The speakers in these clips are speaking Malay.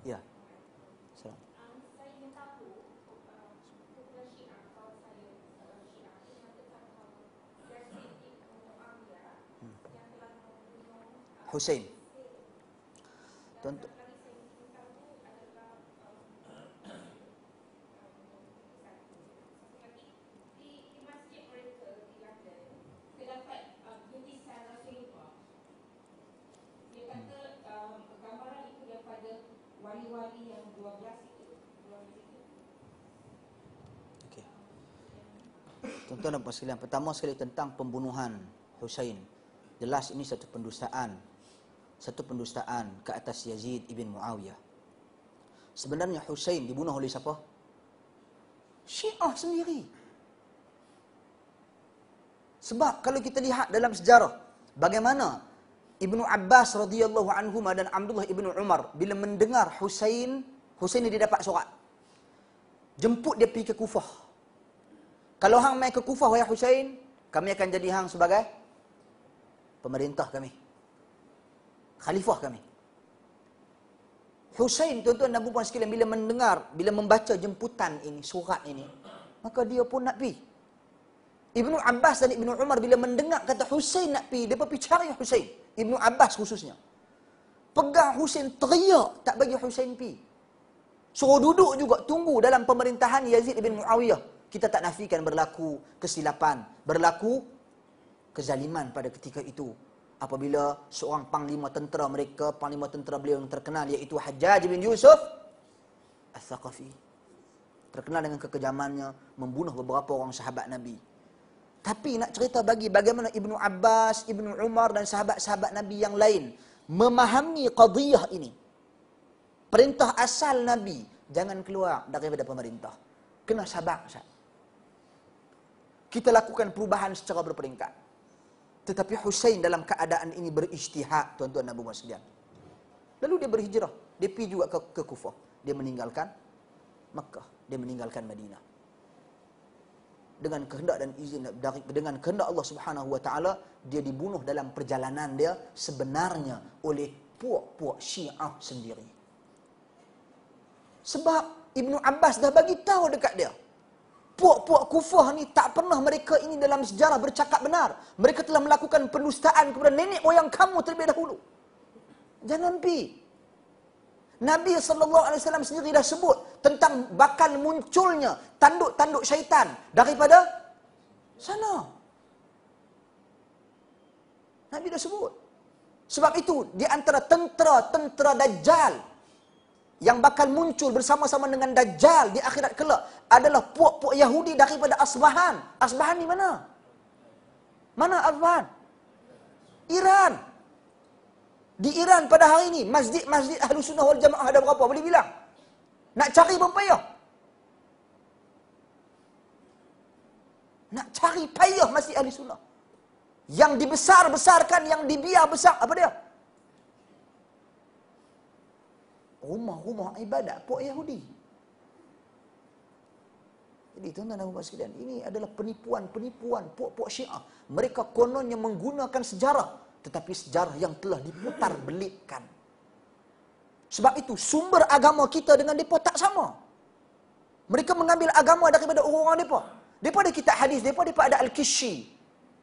Ya. Salam. Saya ingin tahu kumpulan Syiah, kawan saya Syiah itu mengatakan bahawa Yazid bin Muawiyah yang telah membunuh Hussein. dan Tuan, kali saya ingin tahu adalah di masjid mereka di London terdapat bingkisan Rasulullah. Dia kata gambaran itu daripada wali-wali yang 12 itu. okey. Tuan-tuan dan puan sekalian, pertama sekali tentang pembunuhan Hussein. Jelas ini satu pendustaan ke atas Yazid ibn Muawiyah. Sebenarnya Hussein dibunuh oleh siapa? Syiah sendiri. Sebab kalau kita lihat dalam sejarah bagaimana Ibnu Abbas radhiyallahu anhu dan Abdullah ibnu Umar bila mendengar Hussein ni dia dapat surat. Jemput dia pergi ke Kufah. Kalau hang mai ke Kufah wahai Hussein, kami akan jadi hang sebagai pemerintah kami. Khalifah kami. Hussein, tuan-tuan dan puan sekalian, bila membaca jemputan ini, surat ini, maka dia pun nak pergi. Ibnu Abbas dan Ibnu Umar bila mendengar kata Hussein nak pergi, dia pergi cari Hussein. Ibnu Abbas khususnya. Pegang Hussein, teriak tak bagi Hussein pergi. Suruh duduk juga, tunggu dalam pemerintahan Yazid bin Muawiyah. Kita tak nafikan berlaku kesilapan, berlaku kezaliman pada ketika itu. Apabila seorang panglima tentera mereka, panglima tentera beliau yang terkenal, iaitu Hajjaj bin Yusuf Al-Thaqafi. Terkenal dengan kekejamannya, membunuh beberapa orang sahabat Nabi. Tapi nak cerita bagi bagaimana Ibnu Abbas, Ibnu Umar dan sahabat-sahabat Nabi yang lain memahami qadiyah ini. Perintah asal Nabi, jangan keluar daripada pemerintah. Kena sabar, Ustaz. Kita lakukan perubahan secara berperingkat. Tetapi Hussein dalam keadaan ini berijtihad, tuan-tuan dan puan sekalian. Lalu dia berhijrah. Dia pergi juga ke Kufah. Dia meninggalkan Makkah. Dia meninggalkan Madinah. Dengan kehendak dan izin, dengan kehendak Allah Subhanahu wa taala, dia dibunuh dalam perjalanan dia sebenarnya oleh puak-puak Syiah sendiri. Sebab Ibnu Abbas dah bagi tahu dekat dia. Puak-puak Kufah ni tak pernah mereka ini dalam sejarah bercakap benar. Mereka telah melakukan pendustaan kepada nenek moyang kamu terlebih dahulu. Jangan pergi. Nabi SAW sendiri dah sebut tentang bakal munculnya tanduk-tanduk syaitan daripada sana. Nabi dah sebut. Sebab itu, di antara tentera Dajjal yang bakal muncul bersama-sama dengan Dajjal di akhirat kelak adalah puak-puak Yahudi daripada Asbahan. Asbahan di mana? Mana Asbahan? Iran. Di Iran pada hari ini, masjid-masjid Ahlus Sunnah wal Jamaah ada berapa? Boleh bilang? Nak cari pun payah. Nak cari payah masjid Ahlus Sunnah. Yang dibesar-besarkan, yang dibiar besar, apa dia? Rumah-rumah ibadat puak Yahudi. Jadi tuan-tuan dan puan sekalian, ini adalah penipuan puak-puak Syiah. Mereka kononnya menggunakan sejarah, tetapi sejarah yang telah diputar belitkan. Sebab itu sumber agama kita dengan mereka tak sama. Mereka mengambil agama daripada orang-orang mereka. Daripada kitab hadis, daripada ada Al-Kishi,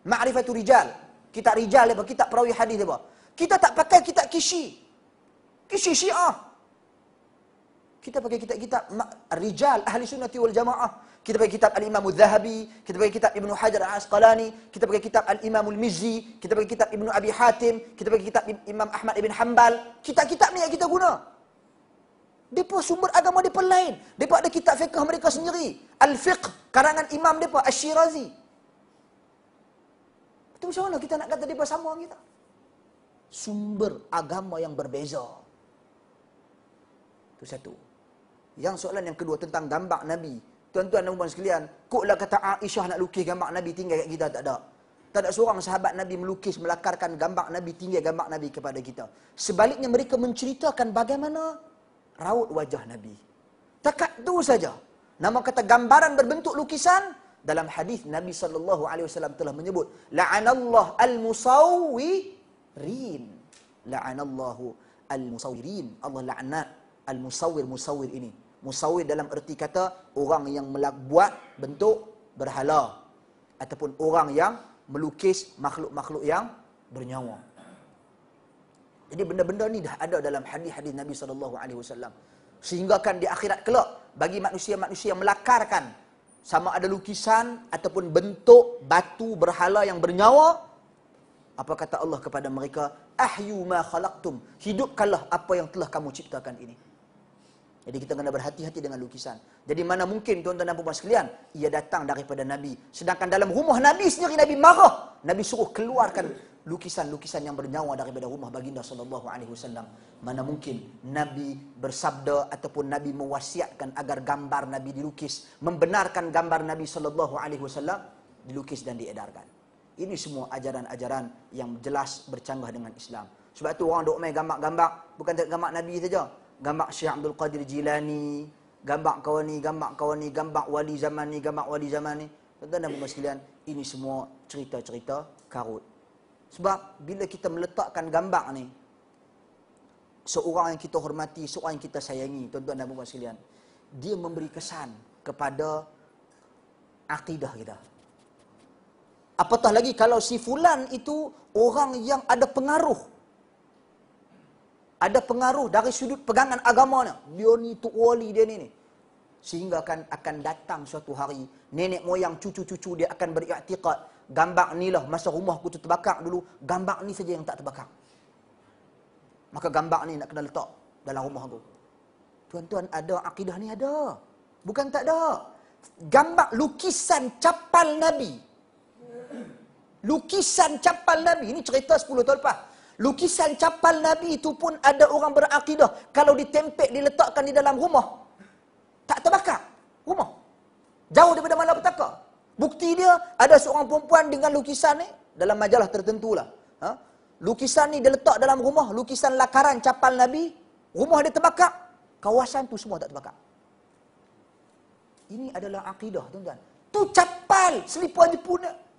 Ma'rifatul Rijal, kitab rijal mereka, kitab perawi hadis mereka. Kita tak pakai kitab Kishi. Kishi Syiah. Kita pakai kitab-kitab Rijal Ahli Sunnati wal Jamaah. Kita pakai kitab Al-Imam Al-Zahabi, kita pakai kitab Ibnu Hajar Al-Asqalani, kita pakai kitab Al-Imam Al-Mizzi, kita pakai kitab Ibnu Abi Hatim, kita pakai kitab Imam Ahmad Ibn Hanbal. Kitab-kitab ni yang kita guna. Depa sumber agama depa lain. Depa ada kitab fiqh mereka sendiri. Al-Fiqh, karangan Imam depa Asy-Syirazi. Itu macam mana kita nak kata depa sama dengan kita? Sumber agama yang berbeza. Itu satu. Yang soalan yang kedua tentang gambar Nabi. Tuan-tuan dan puan sekalian, koklah kata Aisyah nak lukis gambar Nabi tinggal kat kita, tak ada. Tak ada seorang sahabat Nabi melukis, melakarkan gambar Nabi, tinggal gambar Nabi kepada kita. Sebaliknya mereka menceritakan bagaimana raut wajah Nabi. Takat itu saja. Nama kata gambaran berbentuk lukisan, dalam hadis Nabi SAW telah menyebut, la'anallahu al-musawwirin. La'anallahu al-musawwirin. Allah laknat Al-musawwir ini. Musawwir dalam erti kata orang yang buat bentuk berhala ataupun orang yang melukis makhluk-makhluk yang bernyawa. Jadi benda-benda ni dah ada dalam hadis-hadis Nabi SAW. Sehingga kan di akhirat kelak bagi manusia-manusia yang melakarkan sama ada lukisan ataupun bentuk batu berhala yang bernyawa, apa kata Allah kepada mereka? Ahyu ma khalaqtum. Hidupkanlah apa yang telah kamu ciptakan ini. Jadi kita kena berhati-hati dengan lukisan. Jadi mana mungkin tuan-tuan dan puan sekalian, ia datang daripada Nabi. Sedangkan dalam rumah Nabi sendiri Nabi marah. Nabi suruh keluarkan lukisan-lukisan yang bernyawa daripada rumah baginda SAW. Mana mungkin Nabi bersabda ataupun Nabi mewasiatkan agar gambar Nabi dilukis, membenarkan gambar Nabi SAW dilukis dan diedarkan. Ini semua ajaran-ajaran yang jelas bercanggah dengan Islam. Sebab tu orang duk main gambar-gambar, bukan gambar Nabi saja. Gambar Syekh Abdul Qadir Jilani, gambar kawan ni, gambar wali zaman ni, gambar wali zaman ni. Tuan-tuan dan puan sekalian, ini semua cerita-cerita karut. Sebab bila kita meletakkan gambar ni, seorang yang kita hormati, seorang yang kita sayangi, tuan-tuan dan puan sekalian, dia memberi kesan kepada akidah kita. Apatah lagi kalau si fulan itu orang yang ada pengaruh. Ada pengaruh dari sudut pegangan agamanya. Dia ni tok wali dia ni. Sehingga akan datang suatu hari, nenek moyang cucu-cucu dia akan beriktikad, gambar ni lah masa rumah aku tu terbakar dulu, gambar ni saja yang tak terbakar. Maka gambar ni nak kena letak dalam rumah aku. Tuan-tuan, ada akidah ni ada. Bukan tak ada. Gambar lukisan capal Nabi. Lukisan capal Nabi. Ini cerita 10 tahun lepas. Lukisan capal Nabi itu pun ada orang berakidah. Kalau ditempel, diletakkan di dalam rumah, tak terbakar rumah. Jauh daripada malapetaka. Bukti dia, ada seorang perempuan dengan lukisan ni, dalam majalah tertentu lah. Lukisan ni dia letak dalam rumah, lukisan lakaran capal Nabi, rumah dia terbakar, kawasan tu semua tak terbakar. Ini adalah akidah, tuan-tuan. Tu capal, selipar Jepun.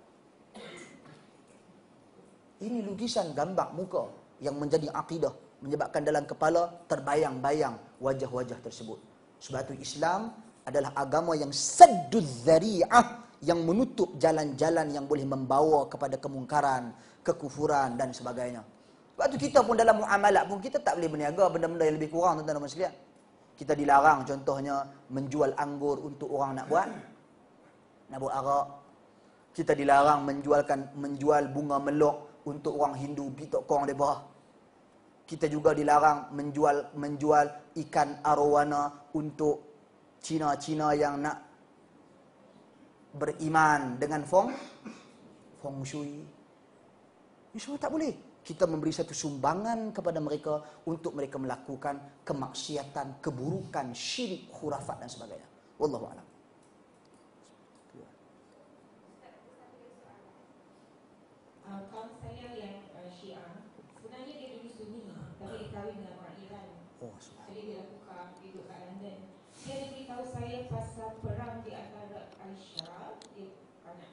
Ini lukisan gambar muka yang menjadi akidah, menyebabkan dalam kepala terbayang-bayang wajah-wajah tersebut. Sebab itu Islam adalah agama yang sadduz zari'ah, yang menutup jalan-jalan yang boleh membawa kepada kemungkaran, kekufuran dan sebagainya. Sebab itu kita pun dalam muamalat pun kita tak boleh berniaga benda-benda yang lebih kurang, tuan-tuan dan sekalian. Kita dilarang contohnya menjual anggur untuk orang nak buat arak. Kita dilarang menjual bunga melok untuk orang Hindu pitok kong depa. Kita juga dilarang menjual ikan arowana untuk Cina-Cina yang nak beriman dengan feng shui. Ini semua tak boleh. Kita memberi satu sumbangan kepada mereka untuk mereka melakukan kemaksiatan, keburukan, syirik, khurafat dan sebagainya. Wallahu a'lam. Kawan saya yang Syiah, sebenarnya dia dulu Sunni, tapi dia kahwin dengan orang Iran. Jadi dia tukar hidup kat London. Dia beritahu saya pasal perang di antara Aisyah. Dia banyak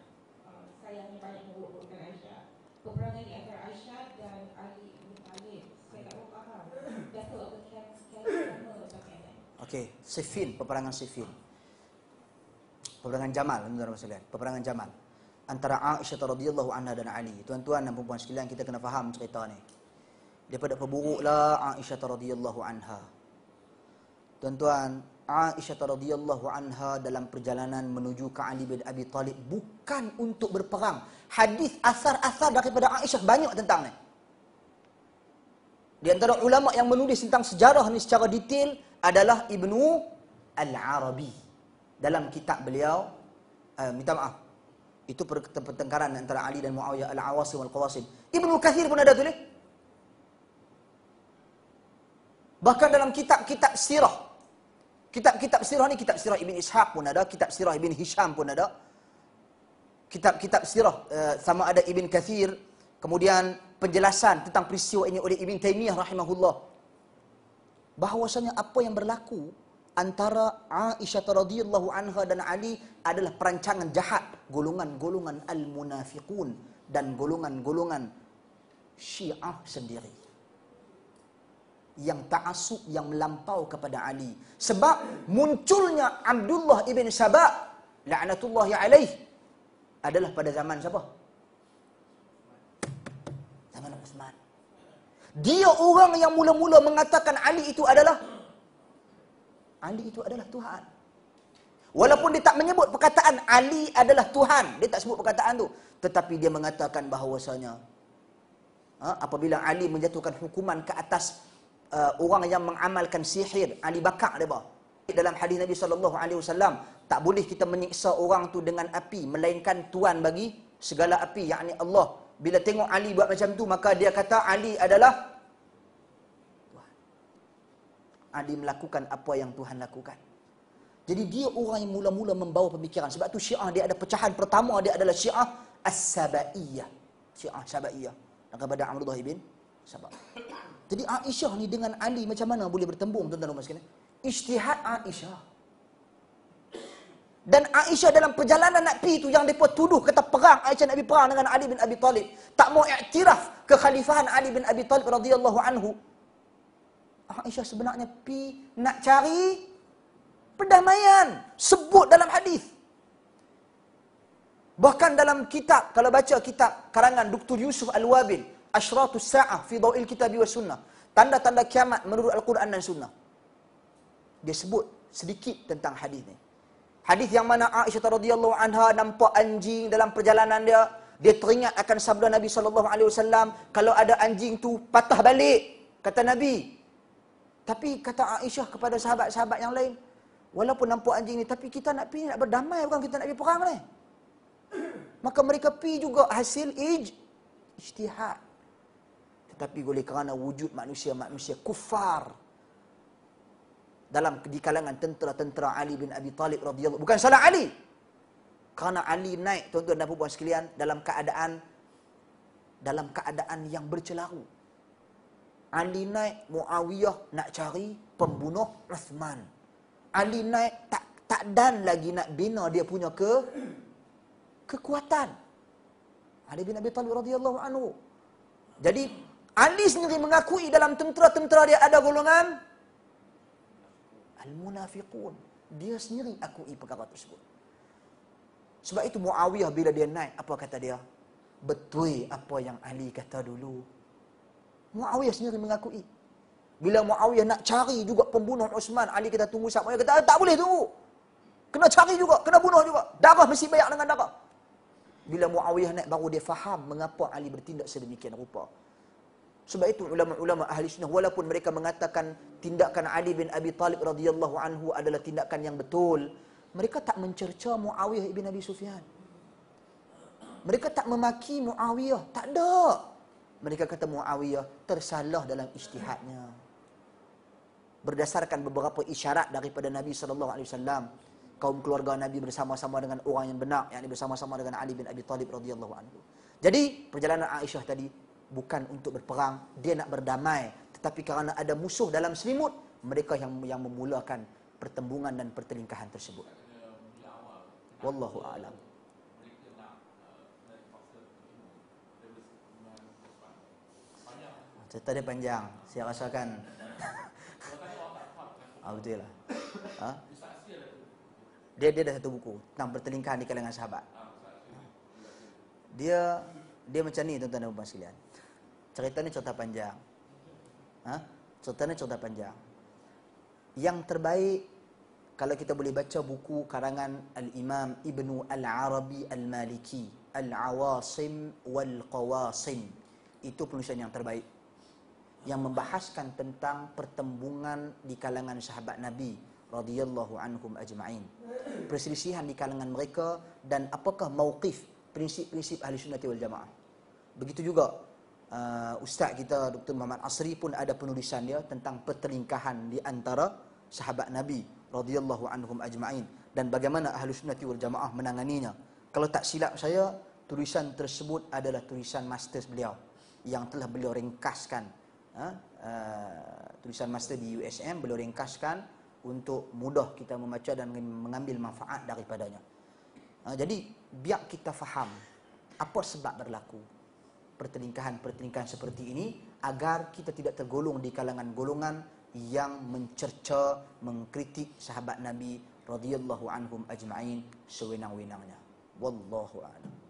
sayangnya banyak mengurut-urutkan Aisyah. Peperangan di antara Aisyah dan Ali bin Talib. Saya tak faham. Datuk atau kian sama bagaimana? Okey, Siffin, peperangan Siffin. Peperangan Jamal, tuan-tuan sekalian. Peperangan Jamal antara Aisyah radhiyallahu anha dan Ali. Tuan-tuan dan puan-puan sekalian, kita kena faham cerita ni. Daripada peburuklah Aisyah radhiyallahu anha. Tuan-tuan, Aisyah radhiyallahu anha dalam perjalanan menuju ke Ali bin Abi Talib bukan untuk berperang. Hadis asar-asar daripada Aisyah banyak tentang ni. Di antara ulama yang menulis tentang sejarah ni secara detail adalah Ibnu Al-Arabi. Dalam kitab beliau, minta maaf, itu pertengkaran antara Ali dan Muawiyah, Al-Awasim Al-Qawasim. Ibnu Kathir pun ada tulis. Bahkan dalam kitab-kitab sirah. Kitab-kitab sirah ni, kitab sirah Ibn Ishaq pun ada, kitab sirah Ibn Hisham pun ada. Kitab-kitab sirah sama ada Ibn Kathir, kemudian penjelasan tentang peristiwa ini oleh Ibn Taymiyah rahimahullah. Bahawasanya apa yang berlaku antara Aisyah radhiyallahu anha dan Ali adalah perancangan jahat golongan-golongan al-munafiqun dan golongan-golongan Syiah sendiri. yang ta'assub, yang melampau kepada Ali. Sebab munculnya Abdullah ibn Saba la'natullahi alaih adalah pada zaman siapa? Zaman Uthman. Dia orang yang mula-mula mengatakan Ali itu adalah Tuhan. Walaupun dia tak menyebut perkataan Ali adalah Tuhan, dia tak sebut perkataan tu, tetapi dia mengatakan bahawasanya apabila Ali menjatuhkan hukuman ke atas orang yang mengamalkan sihir, Ali bakar dia. Dalam hadis Nabi SAW, tak boleh kita menyiksa orang tu dengan api, melainkan Tuan bagi segala api, yakni Allah. Bila tengok Ali buat macam tu, maka dia kata Ali adalah Tuhan. Ali melakukan apa yang Tuhan lakukan. Jadi dia orang yang mula-mula membawa pemikiran. Sebab tu Syiah dia ada pecahan pertama, dia adalah Syiah As-Sabaiyah. Syiah Sabaiyah daripada Abdullah ibn Sabah. Jadi Aisyah ni dengan Ali macam mana boleh bertembung, tuan-tuan dan puan sekalian? Ijtihad Aisyah. Dan Aisyah dalam perjalanan nak pergi tu, yang mereka tuduh kata perang, Aisyah nak pergi perang dengan Ali bin Abi Talib, tak mau iktiraf kekhalifahan Ali bin Abi Talib radhiyallahu anhu. Aisyah sebenarnya pergi nak cari perdamaian. Sebut dalam hadis. Bahkan dalam kitab, kalau baca kitab karangan Dr. Yusuf Al-Wabil, Ashratus Sa'ah fi Daw'il Kitabi wa Sunnah, tanda-tanda kiamat menurut Al-Quran dan Sunnah, dia sebut sedikit tentang hadis ni. Hadis yang mana Aisyah radhiyallahu anha nampak anjing dalam perjalanan dia. Dia teringat akan sabda Nabi SAW, kalau ada anjing tu patah balik, kata Nabi. Tapi kata Aisyah kepada sahabat-sahabat yang lain, walaupun nampak anjing ni, tapi kita nak pergi nak berdamai, bukan kita nak pergi perang ni. Maka mereka pergi juga hasil ijtihad. Tetapi oleh kerana wujud manusia-manusia kufar di kalangan tentera-tentera Ali bin Abi Talib radhiyallahu, bukan salah Ali. Kerana Ali naik, tuan-tuan dan puan sekalian, dalam keadaan yang bercelaru. Ali naik, Muawiyah nak cari pembunuh Uthman. Ali naik tak dan lagi nak bina dia punya kekuatan. Ali bin Abi Talib radhiyallahu anhu. Jadi Ali sendiri mengakui dalam tentera-tentera dia ada golongan al-munafiqun. Dia sendiri akui perkara tersebut. Sebab itu Muawiyah bila dia naik, apa kata dia? Betul apa yang Ali kata dulu. Muawiyah sendiri mengakui. Bila Muawiyah nak cari juga pembunuh Uthman, Ali kata tunggu siapa? Dia kata tak boleh tunggu. Kena cari juga, kena bunuh juga. Darah mesti bayar dengan darah. Bila Muawiyah naik, baru dia faham mengapa Ali bertindak sedemikian rupa. Sebab itu ulama-ulama ahli sunnah, walaupun mereka mengatakan tindakan Ali bin Abi Talib radhiyallahu anhu adalah tindakan yang betul, mereka tak mencerca Muawiyah ibn Abi Sufyan. Mereka tak memaki Muawiyah, tak ada. Mereka kata Muawiyah tersalah dalam ijtihadnya. Berdasarkan beberapa isyarat daripada Nabi SAW, kaum keluarga Nabi bersama-sama dengan orang yang benar, yakni bersama-sama dengan Ali bin Abi Talib radhiyallahu anhu. Jadi perjalanan Aisyah tadi bukan untuk berperang, dia nak berdamai, tetapi kerana ada musuh dalam selimut, mereka yang memulakan pertembungan dan pertelingkahan tersebut. Wallahu a'lam. Cerita dia panjang, saya rasakan. Betul lah. Dia ada satu buku tentang pertelingkahan di kalangan sahabat. Dia macam ni, tuan-tuan dan puan sekalian. Cerita ni cerita panjang. Cerita ni cerita panjang. Yang terbaik, kalau kita boleh baca buku karangan Al-Imam Ibnu Al-Arabi Al-Maliki, Al-Awasim Wal-Qawasim. Itu penulisan yang terbaik, yang membahaskan tentang pertembungan di kalangan sahabat Nabi radhiyallahu anhum ajma'in. Perselisihan di kalangan mereka dan apakah mauqif, prinsip-prinsip ahli sunnah wal jamaah. Begitu juga ustaz kita Dr. Muhammad Asri pun ada penulisan dia tentang pertelingkahan di antara sahabat Nabi radhiyallahu anhum ajma'in dan bagaimana ahli sunnah wal jamaah menanganinya. Kalau tak silap saya, tulisan tersebut adalah tulisan masters beliau yang telah beliau ringkaskan. Tulisan master di USM beliau ringkaskan untuk mudah kita membaca dan mengambil manfaat daripadanya. Jadi biar kita faham apa sebab berlaku pertelingkahan seperti ini, agar kita tidak tergolong di kalangan golongan yang mencerca, mengkritik sahabat Nabi radhiyallahu anhum ajma'in sewenang-wenangnya. Wallahu a'lam.